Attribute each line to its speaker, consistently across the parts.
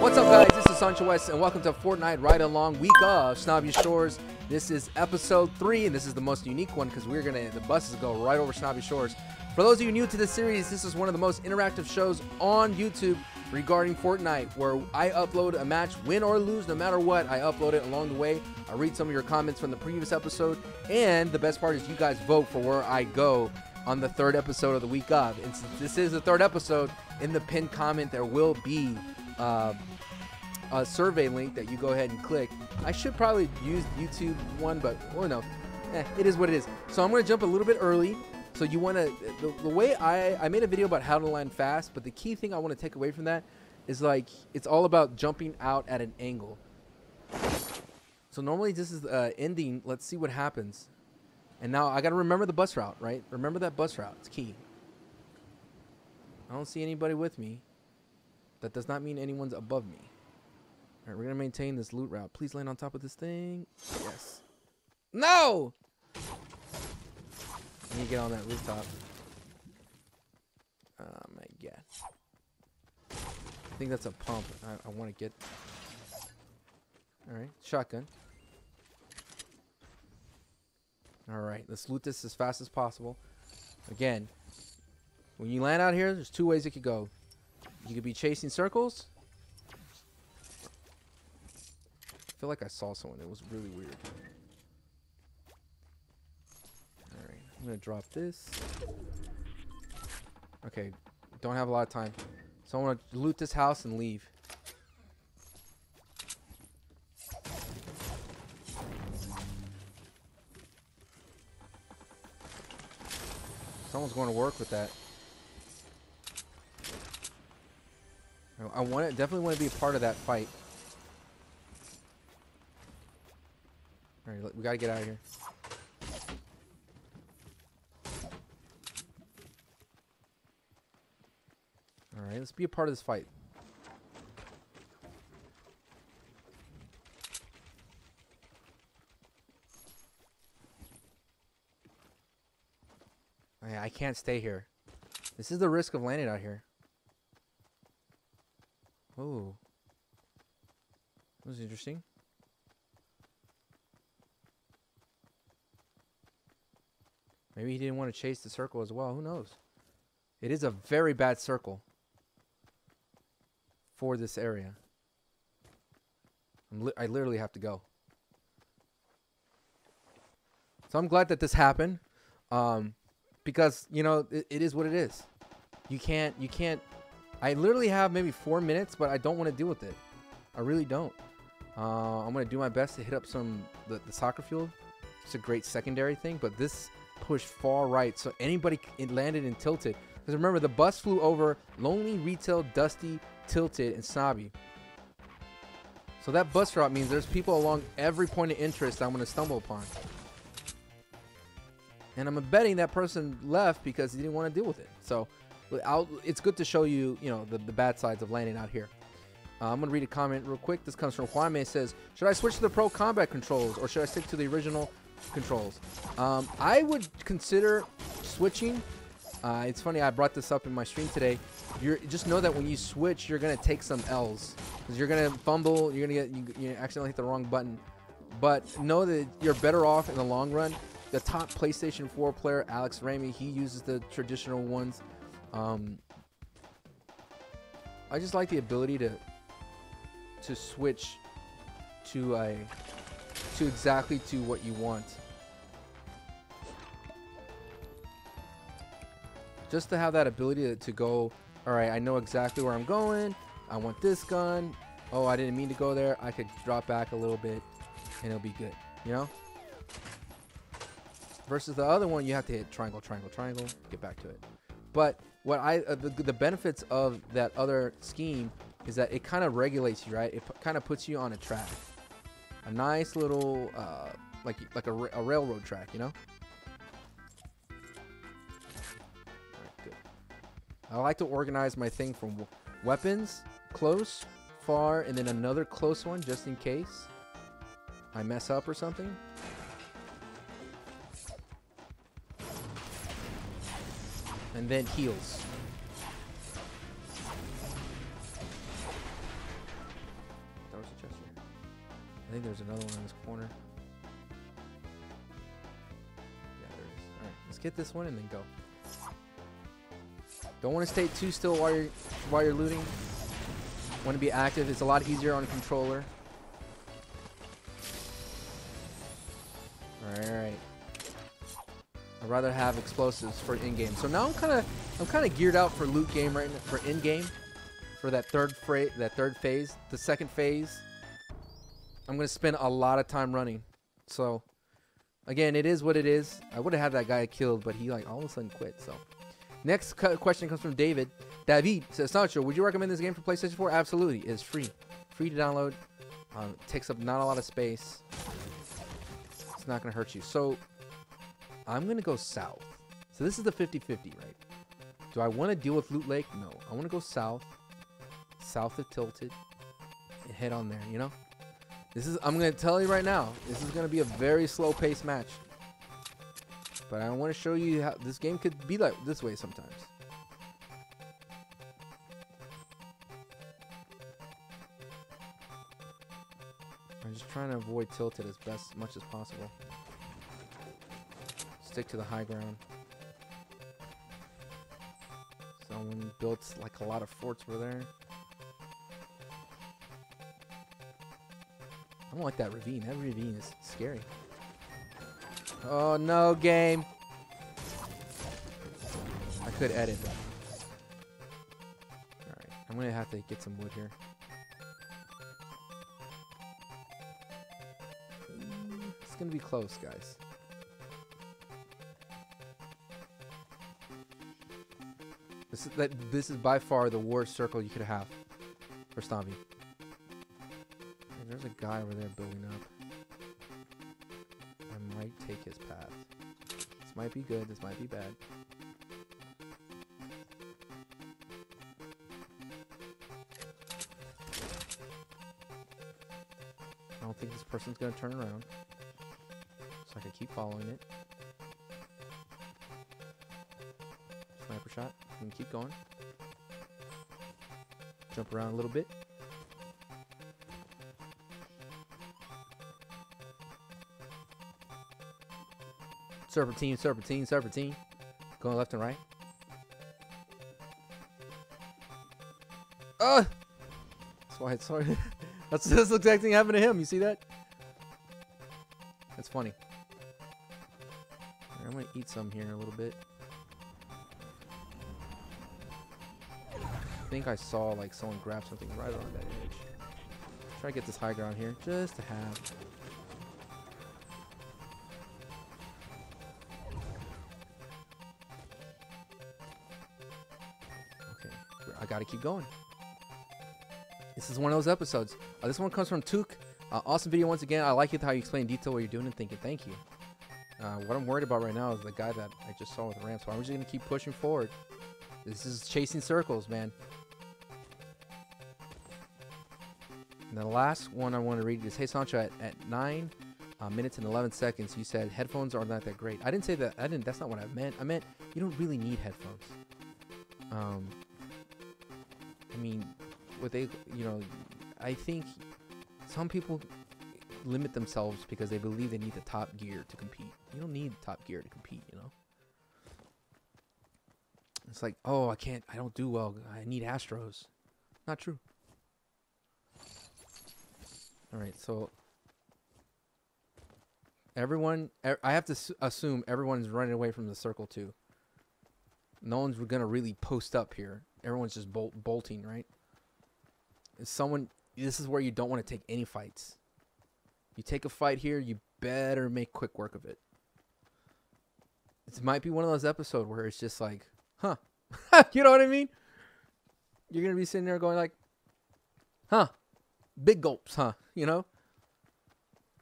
Speaker 1: What's up, guys? This is SanchoWest, and welcome to Fortnite Ride Along week of Snobby Shores. This is episode 3, and this is the most unique one because the buses go right over Snobby Shores. For those of you new to this series, this is one of the most interactive shows on YouTube regarding Fortnite, where I upload a match, win or lose, no matter what. I upload it along the way. I read some of your comments from the previous episode, and the best part is you guys vote for where I go on the third episode of the week of. And since this is the third episode, in the pinned comment there will be a survey link that you go ahead and click. I should probably use YouTube one, but well, no, it is what it is. So I'm going to jump a little bit early. So you want to, the way I made a video about how to land fast, but the key thing I want to take away from that is, like, it's all about jumping out at an angle. So normally this is ending. Let's see what happens. And now I got to remember the bus route, right? Remember that bus route. It's key. I don't see anybody with me. That does not mean anyone's above me. All right, we're going to maintain this loot route. Please land on top of this thing. Yes. No! I need to get on that rooftop. Oh, my God. I think that's a pump. I want to get... All right, shotgun. All right, let's loot this as fast as possible. Again, when you land out here, there's two ways it could go. You could be chasing circles. I feel like I saw someone. It was really weird. Alright, I'm going to drop this. Okay, don't have a lot of time. So I want to loot this house and leave. Someone's going to work with that. I definitely want to be a part of that fight. All right, we gotta get out of here. All right, let's be a part of this fight. I can't stay here. This is the risk of landing out here. Oh, that was interesting. Maybe he didn't want to chase the circle as well. Who knows? It is a very bad circle for this area. I literally have to go. So I'm glad that this happened, because, you know, it is what it is. You can't. I literally have maybe 4 minutes, but I don't want to deal with it. I really don't. I'm going to do my best to hit up the soccer field. It's a great secondary thing, but this pushed far right, so anybody landed and tilted. Because remember, the bus flew over Lonely, Retail, Dusty, Tilted, and Snobby. So that bus route means there's people along every point of interest I'm going to stumble upon. And I'm betting that person left because he didn't want to deal with it. So it's good to show you, the bad sides of landing out here. I'm going to read a comment real quick. This comes from Juan. It says, should I switch to the Pro Combat controls or should I stick to the original controls? I would consider switching. It's funny, I brought this up in my stream today. Just know that when you switch, you're going to take some L's. Because you're going to fumble, you accidentally hit the wrong button. But know that you're better off in the long run. The top PlayStation 4 player, Alex Ramey, he uses the traditional ones. I just like the ability to switch to exactly to what you want. Just to have that ability to go, all right, I know exactly where I'm going. I want this gun. Oh, I didn't mean to go there. I could drop back a little bit and it'll be good, you know? Versus the other one, you have to hit triangle, triangle, triangle, get back to it. But what the benefits of that other scheme is that it kind of regulates you, right? It kind of puts you on a track, a nice little like a railroad track, you know. All right, good. I like to organize my thing from weapons, close, far, and then another close one just in case I mess up or something. And then heals. I think there's another one in this corner. Yeah, there it is. All right, let's get this one and then go. Don't want to stay too still while you're looting. Want to be active. It's a lot easier on a controller. All right. I'd rather have explosives for in-game. So now I'm kind of geared out for loot game right now, for in-game, for that third phase. The second phase, I'm gonna spend a lot of time running. So again, it is what it is. I would have had that guy killed, but he like all of a sudden quit. So next question comes from David. David says, Sancho, would you recommend this game for PlayStation 4? Absolutely. It's free to download. Takes up not a lot of space. It's not gonna hurt you. So I'm going to go south. So this is the 50-50, right? Do I want to deal with Loot Lake? No. I want to go south. South of Tilted. And head on there, you know? I'm going to tell you right now, this is going to be a very slow-paced match. But I want to show you how this game could be like this way sometimes. I'm just trying to avoid Tilted as much as possible. Stick to the high ground. Someone built like a lot of forts over there. I don't like that ravine. That ravine is scary. Oh no, game. I could edit. Alright, I'm gonna have to get some wood here. It's gonna be close, guys. This is by far the worst circle you could have for Snobby. Hey, there's a guy over there building up. I might take his path. This might be good. This might be bad. I don't think this person's gonna turn around, so I can keep following it. Sniper shot. And keep going. Jump around a little bit. Serpentine, serpentine, serpentine. Going left and right. That's why it's sorry. That's the exact thing happened to him. You see that? That's funny. Right, I'm gonna eat some here in a little bit. I think I saw like someone grab something right on that edge. Try to get this high ground here just to have. Okay, I gotta keep going. This is one of those episodes. This one comes from Took. Awesome video once again. I like it how you explain in detail what you're doing and thinking. Thank you. What I'm worried about right now is the guy that I just saw with the ramp. So I'm just gonna keep pushing forward. This is chasing circles, man. And the last one I want to read is, hey Sancho, at 9 minutes and 11 seconds, you said headphones are not that great. I didn't say that. That's not what I meant. I meant you don't really need headphones. I mean, I think some people limit themselves because they believe they need the top gear to compete. You don't need top gear to compete, you know? It's like, oh, I don't do well. I need Astros. Not true. All right, so everyone, I have to assume everyone's running away from the circle too. No one's gonna really post up here. Everyone's just bolting, right? This is where you don't want to take any fights. You take a fight here, you better make quick work of it. It might be one of those episodes where it's just like, huh. You know what I mean? You're going to be sitting there going like, huh. Big gulps, huh? You know?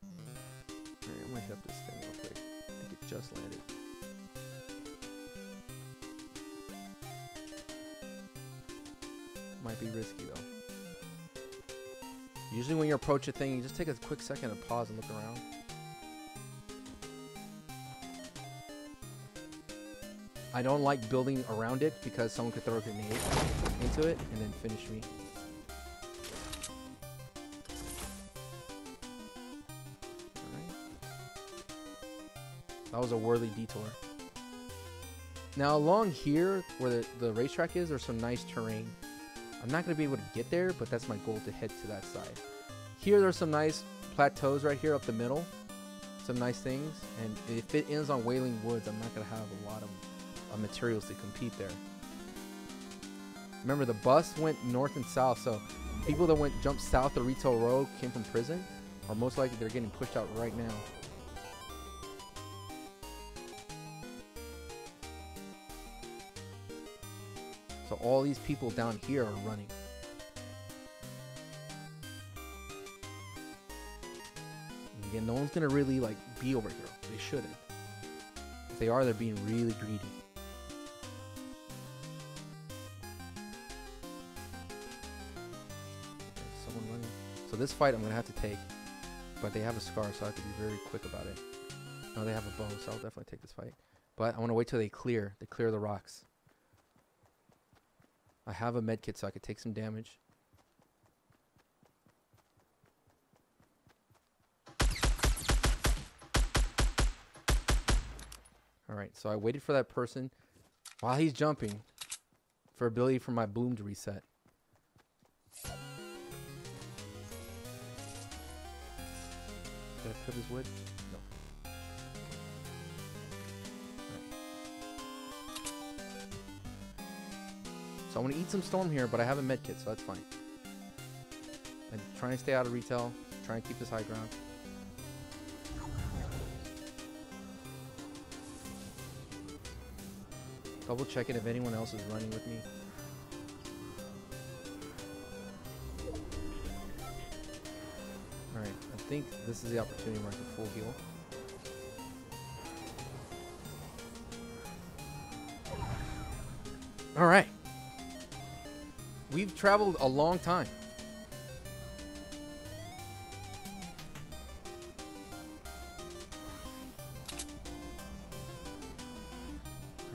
Speaker 1: Alright, I'm going to hit this thing real quick. I think it just landed. Might be risky though. Usually when you approach a thing, you just take a quick second to pause and look around. I don't like building around it because someone could throw a grenade into it and then finish me. That was a worthy detour. Now along here where the racetrack is, there's some nice terrain. I'm not going to be able to get there, but that's my goal, to head to that side. Here there's some nice plateaus right here up the middle. Some nice things. And if it ends on Wailing Woods, I'm not going to have a lot of materials to compete there. Remember, the bus went north and south, so people that jumped south of Retail Road came from prison, or most likely they're getting pushed out right now. So all these people down here are running. And again, no one's gonna really like be over here. They shouldn't. If they are, they're being really greedy. There's someone running. So this fight I'm gonna have to take, but they have a scar, so I have to be very quick about it. No, they have a bow, so I'll definitely take this fight. But I want to wait till they clear the rocks. I have a med kit, so I could take some damage. Alright, so I waited for that person while he's jumping for ability for my bloom to reset. Did I put his wood? No. So I'm going to eat some storm here, but I have a med kit, so that's fine. I'm trying to stay out of retail, trying to keep this high ground. Double checking if anyone else is running with me. Alright, I think this is the opportunity where I can full heal. Alright. We've traveled a long time.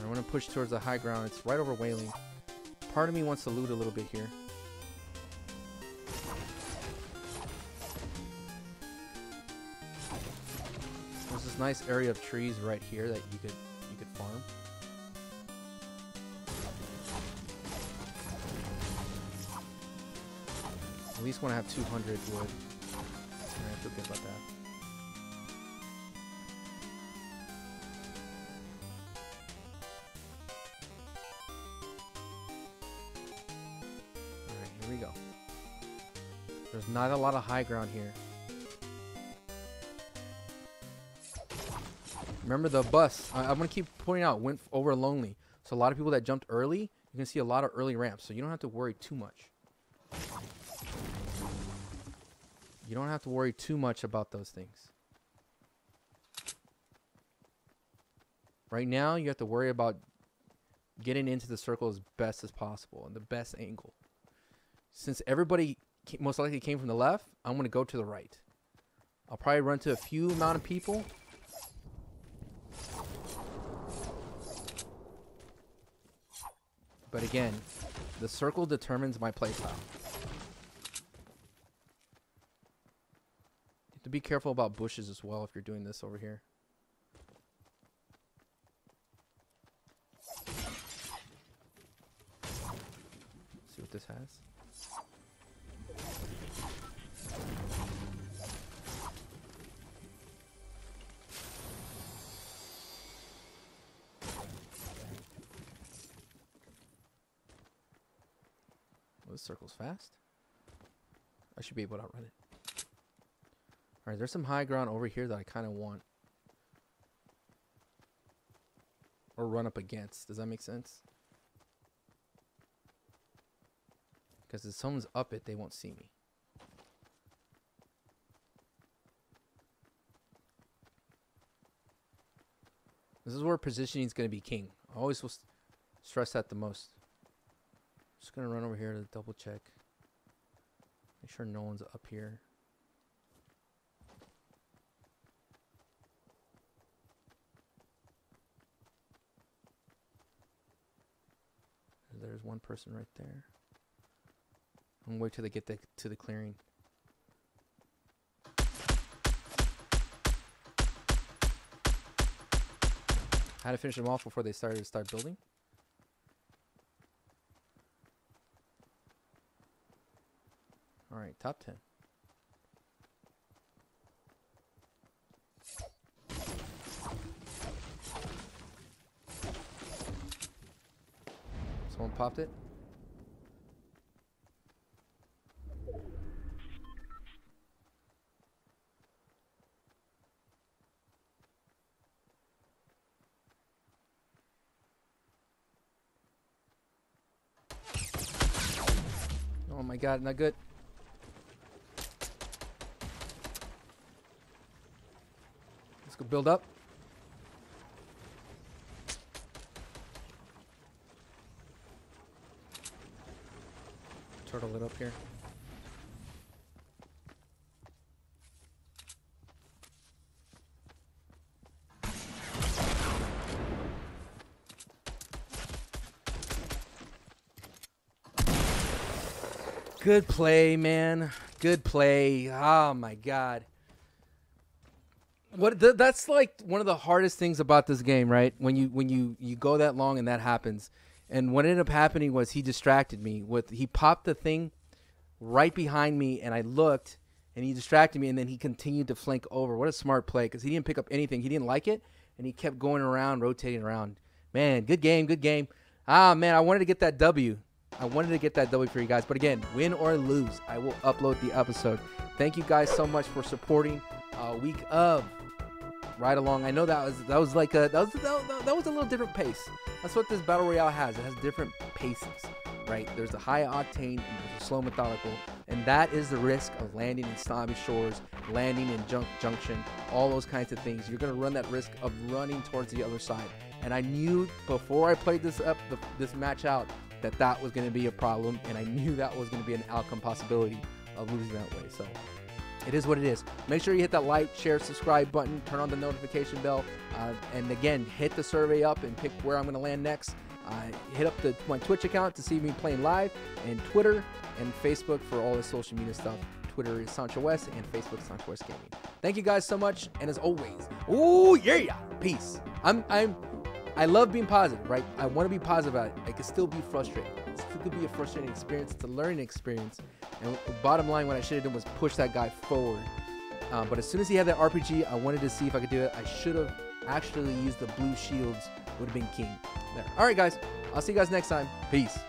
Speaker 1: I want to push towards the high ground. It's right over Wailing. Part of me wants to loot a little bit here. There's this nice area of trees right here that you could farm. At least when I have 200 wood. I feel good about that. Alright, here we go. There's not a lot of high ground here. Remember the bus. I'm going to keep pointing out, went over lonely. So a lot of people that jumped early, you can see a lot of early ramps. So you don't have to worry too much. You don't have to worry too much about those things. Right now, you have to worry about getting into the circle as best as possible and the best angle. Since everybody most likely came from the left, I'm going to go to the right. I'll probably run to a few amount of people. But again, the circle determines my playstyle. To be careful about bushes as well if you're doing this over here. See what this has. Well, this circle's fast. I should be able to outrun it. Alright, there's some high ground over here that I kind of want. Or run up against. Does that make sense? Because if someone's up it, they won't see me. This is where positioning is going to be king. I always will stress that the most. Just going to run over here to double check. Make sure no one's up here. There's one person right there. I'm gonna wait till they get to the clearing. had to finish them off before they start building. All right, top 10. Someone popped it. Oh my God, not good. Let's go build up. Turtle it up here. Good play, man. Good play. Oh my God. That's like one of the hardest things about this game, right? When you go that long and that happens. And what ended up happening was he distracted me he popped the thing right behind me, and I looked and he distracted me, and then he continued to flank over. What a smart play, because he didn't pick up anything. He didn't like it, and he kept going around, rotating around. Man, good game, good game. Ah, man, I wanted to get that W. I wanted to get that W for you guys. But again, win or lose, I will upload the episode. Thank you guys so much for supporting week of Ride Along. I know that was like that was a little different pace. That's what this Battle Royale has. It has different paces, right? There's a high octane and there's a slow methodical. And that is the risk of landing in Snobby Shores, landing in Junction, all those kinds of things. You're going to run that risk of running towards the other side. And I knew before I played this match out that was going to be a problem, and I knew that was going to be an outcome possibility of losing that way. So it is what it is. Make sure you hit that like, share, subscribe button, turn on the notification bell, and again, hit the survey up and pick where I'm going to land next. Hit up my Twitch account to see me playing live, and Twitter and Facebook for all the social media stuff. Twitter is SanchoWest, and Facebook is SanchoWest Gaming. Thank you guys so much, and as always, oh yeah, peace. I love being positive, right? I want to be positive about it. I can still be frustrated. It still could be a frustrating experience. It's a learning experience. And the bottom line, what I should have done was push that guy forward. But as soon as he had that RPG, I wanted to see if I could do it. I should have actually used the blue shields. Would have been king there. All right, guys. I'll see you guys next time. Peace.